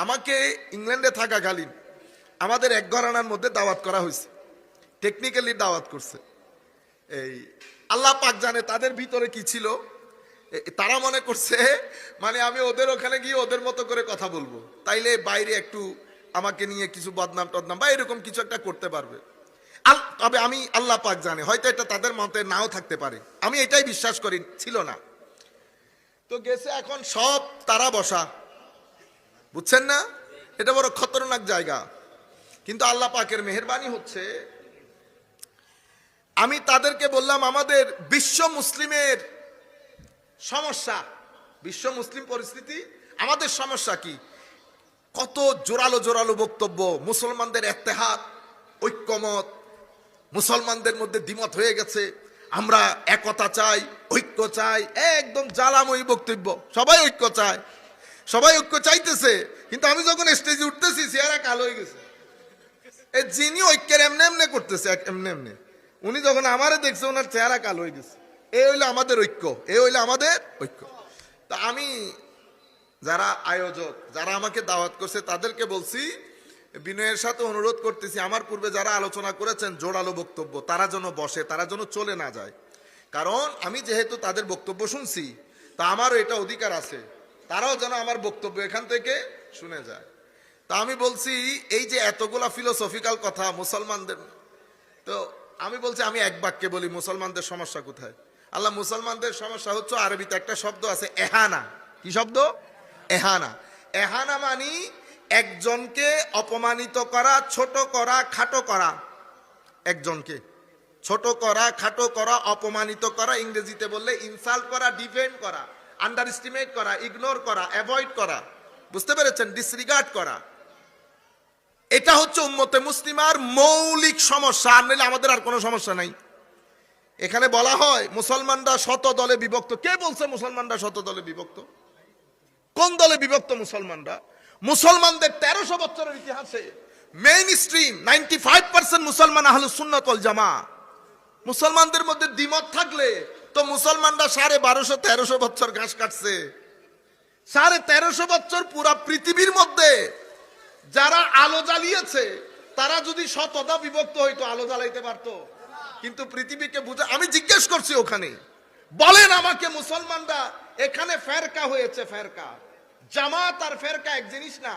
আমাকে ইংল্যান্ডে থাকাকালীন আমাদের এক ঘরানার মধ্যে দাওয়াত করা হয়েছে, টেকনিক্যালি দাওয়াত করছে। এই আল্লাহ পাক জানে তাদের ভিতরে কি ছিল। তারা মনে করছে মানে আমি ওদের ওখানে গিয়ে ওদের মতো করে কথা বলবো, তাইলে বাইরে একটু আমাকে নিয়ে কিছু বদনাম টদনাম বা এরকম কিছু একটা করতে পারবে। তবে আমি আল্লাহ পাক জানে হয়তো এটা তাদের মতে নাও থাকতে পারে, আমি এটাই বিশ্বাস করি ছিল না। তো গেছে এখন সব তারা বসা, বুঝছেন না, এটা বড় খতরনাক জায়গা। কিন্তু আল্লাহ পাকের মেহেরবানি হচ্ছে, আমি তাদেরকে বললাম আমাদের বিশ্ব মুসলিমের সমস্যা, বিশ্ব মুসলিম পরিস্থিতি, আমাদের সমস্যা কি। কত জোরালো জোরালো বক্তব্য, মুসলমানদের ইত্তেহাদ, ঐক্যমত, মুসলমানদের মধ্যে দ্বিমত হয়ে গেছে, আমরা একতা চাই, ঐক্য চাই, একদম জ্বালাময়ী বক্তব্য। সবাই ঐক্য চায়, সবাই ঐক্য চাইতেছে, কিন্তু আমি যখন স্টেজে উঠতেছি চেহারা কালো হয়ে গেছে। এই যিনি ঐক্যের এমনি এমনি করতেছে এমনি এমনি, উনি যখন আমারে দেখছে ওনার চেহারা কালো হয়ে গেছে। এই হইলো আমাদের ঐক্য, এই হইলো আমাদের ঐক্য। তা আমি যারা আয়োজক, যারা আমাকে দাওয়াত করছে তাদেরকে বলছি, বিনয়ের সাথে অনুরোধ করতেছি আমার পূর্বে যারা আলোচনা করেছেন জোরালো বক্তব্য, তারা যেন বসে, তারা যেন চলে না যায়। কারণ আমি যেহেতু তাদের বক্তব্য শুনছি, তা আমারও এটা অধিকার আছে, তারাও যেন আমার বক্তব্য এখান থেকে শুনে যায়। তা আমি বলছি এই যে এতগুলা ফিলোসফিক্যাল কথা মুসলমানদের, তো আমি বলছি আমি এক বাক্যে বলি মুসলমানদের সমস্যা কোথায়। আল্লাহ, মুসলমানদের সমস্যা হচ্ছে আরবিতে একটা শব্দ আছে এহানা। কি শব্দ? এহানা। এহানা মানি একজনকে অপমানিত করা, ছোট করা, খাটো করা। একজনকে ছোট করা, খাটো করা, অপমানিত করা, ইংরেজিতে বললে ইনসাল্ট করা, ডিফেন্ড করা, আন্ডার এস্টিমেট করা, ইগনোর করা, অ্যাভয়েড করা, বুঝতে পেরেছেন, ডিসরিগার্ড করা। এটা হচ্ছে উম্মতে মুসলিমার মৌলিক সমস্যা, আর নইলে আমাদের আর কোনো সমস্যা নাই। এখানে বলা হয় মুসলমানরা শত দলে বিভক্ত। কে বলছে মুসলমানরা শত দলে বিভক্ত? কোন দলে বিভক্ত মুসলমানরা? মুসলমানদের 1300 বছরের ইতিহাসে মেইন স্ট্রিম 95% মুসলমান আহলুস সুন্নাত ওয়াল জামাত। মুসলমানদের মধ্যে দ্বিমত থাকলে তো মুসলমানরা 1250-1300 বছর ঘাস কাটছে। 1350 বছর পুরা পৃথিবীর মধ্যে যারা আলো জ্বালিয়েছে, তারা যদি শতদা বিভক্ত হইতো আলো জ্বালাইতে পারতো। কিন্তু পৃথিবীকে বুঝা, আমি জিজ্ঞেস করছি ওখানে, বলেন আমাকে মুসলমানরা এখানে ফেরকা হয়েছে, ফেরকা, জামাত আর ফেরকা এক জিনিস না।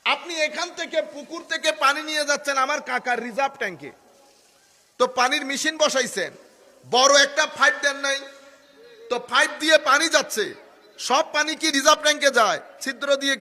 আপনি এখান থেকে পুকুর থেকে পানি নিয়ে যাচ্ছেন আমার কাকার রিজার্ভ ট্যাঙ্কে, তো পানির মেশিন বসাইছেন, বড় একটা পাইপ দেন নাই, তো পাইপ দিয়ে পানি যাচ্ছে, সব পানি কি রিজার্ভ ট্যাঙ্কে যায়? ছিদ্র দিয়ে